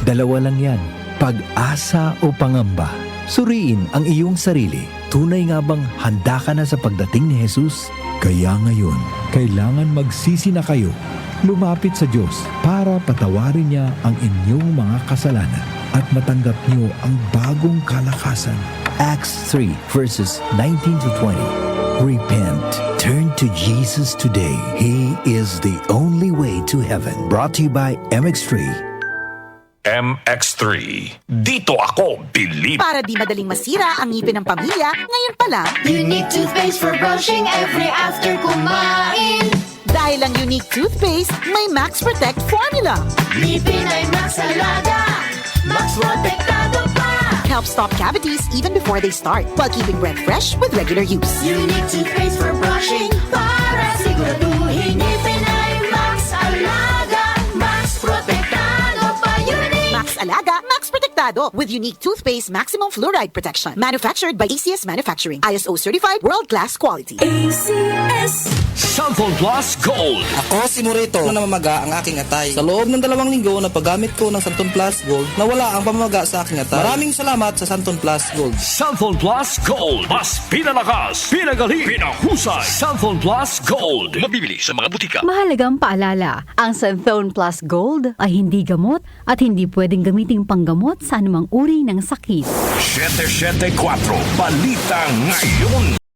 Dalawa lang yan, pag-asa o pangamba. Suriin ang iyong sarili. Tunay nga bang handa ka na sa pagdating ni Jesus? Kaya ngayon, kailangan magsisi na kayo. Lumapit sa Diyos para patawarin niya ang inyong mga kasalanan at matanggap niyo ang bagong kalakasan. Acts 3 verses 19 to 20. Repent. Turn to Jesus today. He is the only way to heaven. Brought to you by MX3. MX3. Dito ako, believe. Para di madaling masira ang ngipin ng pamilya, ngayon pa lang, Unique toothpaste for brushing every after kumain. dahil ang unique toothpaste, may Max Protect formula. Ngipin ay Max Alaga, Max Protektado pa. Helps stop cavities even before they start, while keeping breath fresh with regular use. Unique toothpaste for brushing para siguraduhin ngipin ay Max Alaga, Max Protektado pa. Unique. Max Alaga, Max Protectado with unique toothpaste maximum fluoride protection. Manufactured by ACS Manufacturing. ISO certified world-class quality. ACS. Santon Plus Gold. Ako si Morito na namamaga ang aking atay. Sa loob ng 2 linggo na paggamit ko ng Santon Plus Gold, nawala ang pamamaga sa aking atay. Maraming salamat sa Santon Plus Gold. Santon Plus Gold. Mas pinalakas, pinagaling, pinahusay. Santon Plus Gold. Mabibili sa mga butika. Mahalagang paalala, ang Santhone Plus Gold ay hindi gamot at hindi pwedeng gamiting panggamot sa anumang uri ng sakit. 774 Balita Ngayon.